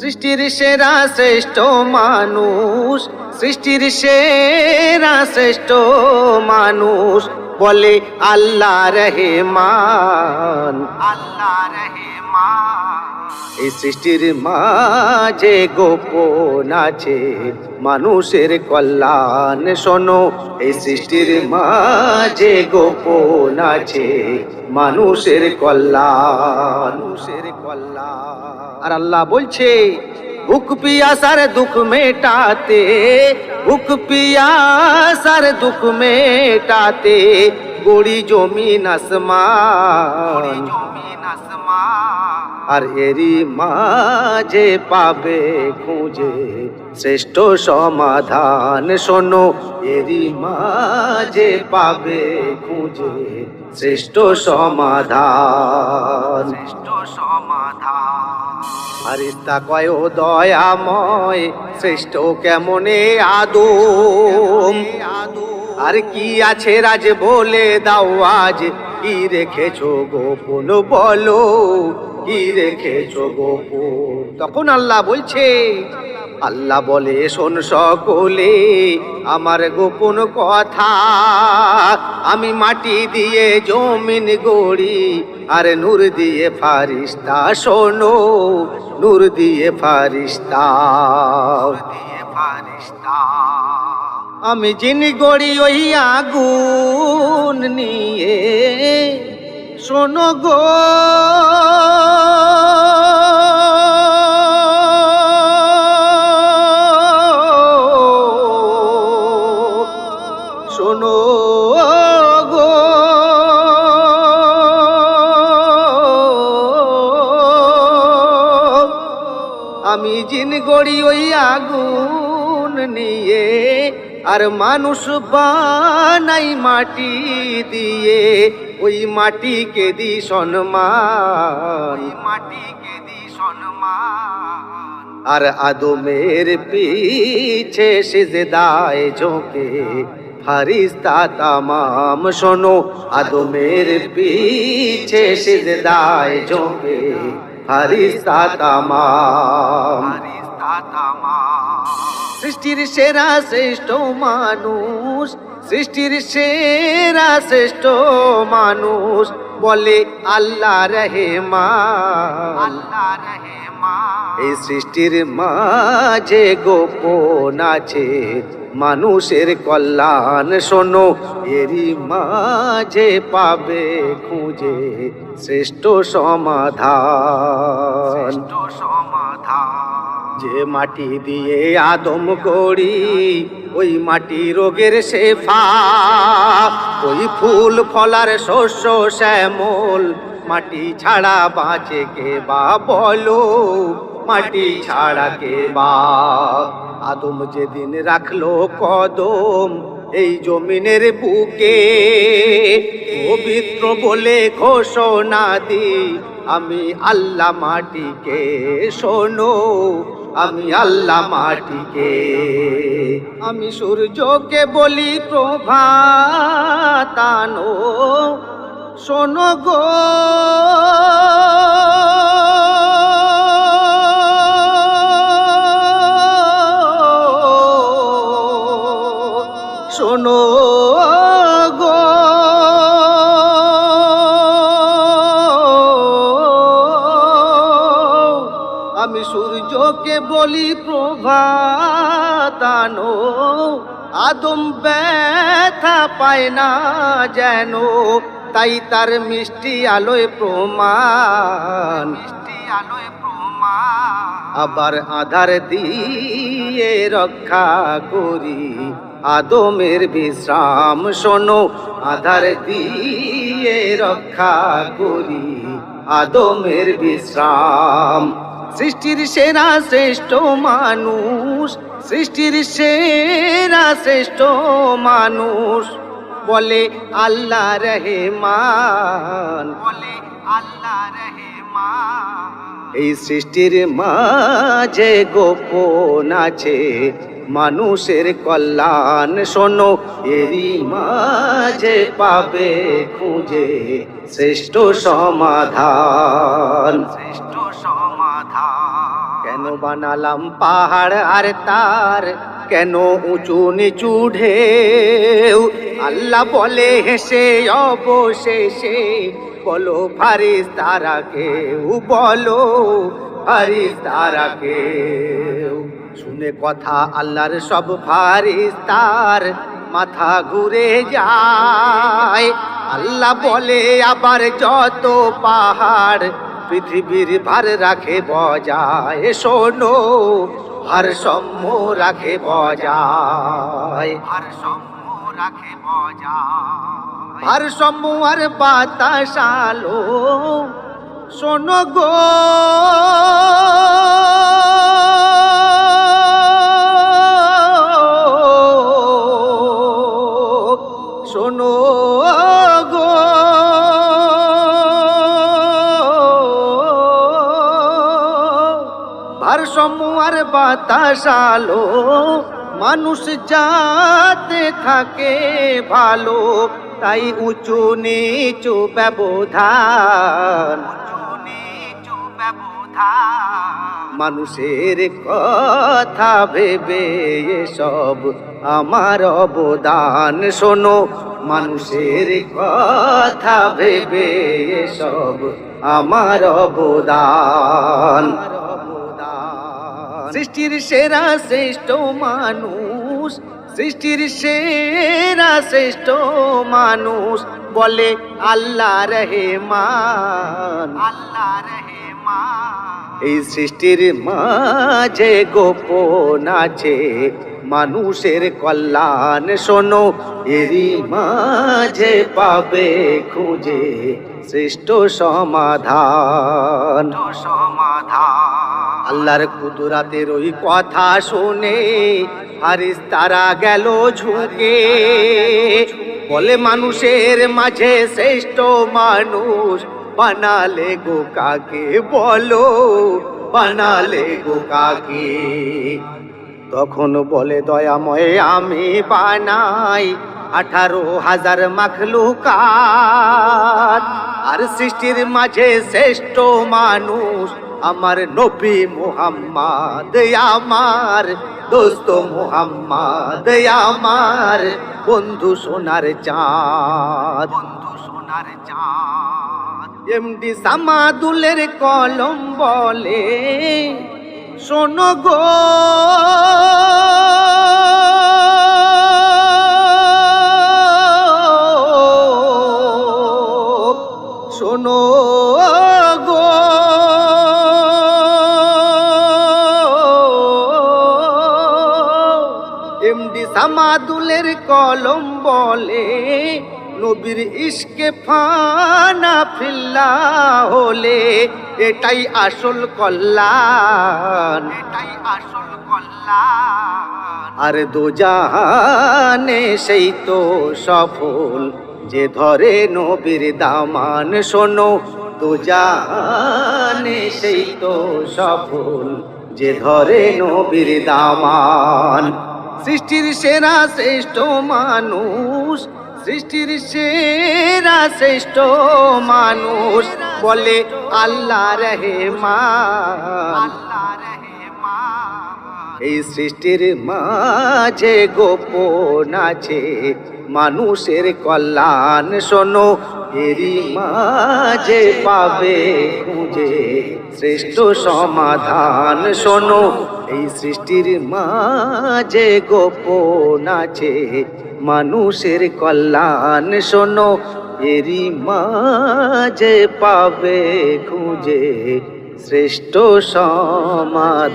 সৃষ্টির সেরা শ্রেষ্ঠ মানুষ, সৃষ্টির সেরা শ্রেষ্ঠ মানুষ বলে আল্লাহ রহমান, আল্লাহ রহমান। এই সৃষ্টির মাঝে গোপন আছে মানুষের কল্যাণ শোনো, এই সৃষ্টির মাঝে গোপন আছে মানুষের কল্যাণ, মানুষের কল্যাণ। আর আল্লাহ বলছে ভুক পিয়াসার দুঃখ মেটাতে, ভুক পিয়াসার দুঃখ মেটাতে গড়ি জমিন আসমান, আর এরি মাঝে পাবে খুঁজে শ্রেষ্ঠ সমাধান শোনো, এরি মাঝে পাবে খুঁজে শ্রেষ্ঠ সমাধান, শ্রেষ্ঠ সমাধান। আরিস্তা কয় ও দয়াময় শ্রেষ্ঠ কেমনে আদম, আর কি আছে রাজ বলে দাও আজ, কি রেখেছো গোপন বলো, কি রেখেছো গোপন। তখন আল্লাহ বলছে, আল্লাহ বলে শোন সকলে আমার গোপন কথা, আমি মাটি দিয়ে জমিন গড়ি আর নূর দিয়ে ফারিস্তা শোনো, নূর দিয়ে ফারিস্তা, দিয়ে ফারিস্তা। আমি জিন গড়ি ওই আগুন নিয়ে শোনো গো, শোনো গো, আমি জিন গড়ি ওই আগুন নিয়ে আর মানুষ বানাই মাটি দিয়ে, ওই মাটিকে দি সম্মান, মাটিকে দি সম্মান। আর আদমের পিছে সিজদায় ঝোঁকে ফারিস্তা তামাম শোনো, আদমের পিছে সিজদায় ঝোঁকে ফারিস্তা তামাম, ফারিস্তা তামাম। সৃষ্টির সেরা শ্রেষ্ঠ মানুষ, সৃষ্টির সেরা শ্রেষ্ঠ মানুষ বলে আল্লাহ রহমান, আল্লাহ রহমান। এই সৃষ্টির মাঝে গোপন আছে মানুষের কল্যাণ শোনো, এরই মাঝে পাবে খুঁজে শ্রেষ্ঠ সমাধান, শ্রেষ্ঠ সমাধান। যে মাটি দিয়ে আদম গড়ি ওই মাটি রোগের শেফা, ওই ফুল ফলার শস্য শ্যামল, মাটি ছাড়া বাঁচে কে বা বলো, মাটি ছাড়া কে বা। আদম যেদিন রাখলো কদম এই জমিনের বুকে, পবিত্র বলে ঘোষণা দি আমি আল্লাহ মাটিকে শোনো, আমি আল্লাহ মাটিকে। আমি সূর্যকে বলি প্রভাতানো, শোনো গো, শোনো গো, আমি সূর্যকে বলি প্রভাতানো, আদম ব্যথা পায় না যেন, তাই তার মিষ্টি আলোয় প্রমাণ, মিষ্টি আলোয় প্রমাণ। আবার আধার দিয়ে রক্ষা করি আদমের বিশ্রাম শোনো, আধার দিয়ে রক্ষা করি আদমের বিশ্রাম। সৃষ্টির সেরা শ্রেষ্ঠ মানুষ, সৃষ্টির সেরা শ্রেষ্ঠ মানুষ বলে আল্লাহ রহমান, বলে আল্লাহ রহমান। এই সৃষ্টির মাঝে গোপন আছে মানুষের কল্যাণ শোনো, এরই মাঝে পাবে খুঁজে শ্রেষ্ঠ সমাধান, শ্রেষ্ঠ সমাধান। কেন বানালাম পাহাড় আর তার, কেন উঁচু নিচু ঢেউ? আল্লাহ বলে হেসে অবশেষে, বলো ফারিস্তারা কেউ, বলো ফারিস্তারা কেউ। শুনে কথা আল্লাহর সব ফারিস্তার মাথা ঘুরে যায়। আল্লাহ বলে আবার যত পাহাড় পৃথিবীর ভার রাখে বজায়, শোনো ভারসাম্য রাখে বজায়, ভারসাম্য রাখে বজায়। ভারসাম্য আর বাতাস আলো শোনো গো, শোনো গো, ভারসাম্য আর বাতাস আলো মানুষ যাতে থাকে ভালো, তাই উঁচু নিচু ব্যবধান, মানুষের কথা ভেবে সব আমার অবদান। শোনো মানুষের কথা ভেবে সব আমার অবদান। সৃষ্টির সেরা শ্রেষ্ঠ মানুষ, সৃষ্টির সেরা শ্রেষ্ঠ মানুষ, বলে আল্লাহ রহমান, আল্লাহ রহমান। এই সৃষ্টির মাঝে গোপন আছে মানুষের কল্যাণ। শোনো এরই মাঝে পাবে খুঁজে শ্রেষ্ঠ সমাধান, সমাধান। আল্লাহর কুদরাতের ওই কথা শুনে ফারিস্তারা গেল ঝুঁকে, বলে মানুষের মাঝে শ্রেষ্ঠ মানুষ বানালে গো কাকে, বলো বানালে গো কাকে? তখন বলে দয়াময় আমি বানাই 18,000 মাখলুকাত, আর সৃষ্টির মাঝে শ্রেষ্ঠ মানুষ আমার নবী মুহাম্মদ, আমার দোস্ত মুহাম্মদ, আমার বন্ধু সোনার চাঁদ, বন্ধু সোনার চাঁদ। এমডি সামাদুলের কলম বলে শোনো গো, শোনো গো, এমডি সামাদুলের কলম বলে নবীর ইশকে ফানা ফিল্লা হলে এটাই আসল কল্যাণ, এটাই আসল কল্যাণ। আর দোজাহানে সেই তো সফল যে ধরে নবীর দামান। শোনো দোজাহানে সেই তো সফল যে ধরে নবীর দামান। সৃষ্টির সেরা শ্রেষ্ঠ মানুষ, সৃষ্টির সেরা শ্রেষ্ঠ মানুষ, বলে আল্লাহ রহমান, আল্লাহ রহমান। এই সৃষ্টির মাঝে গোপন আছে মানুষের কল্যাণ। শোনো এরই মাঝে পাবে খুঁজে শ্রেষ্ঠ সমাধান। শোনো এই সৃষ্টির মাঝে গোপন আছে মানুষের কল্যাণ। শোনো এরই মাঝে পাবে খুঁজে শ্রেষ্ঠ সমাধান।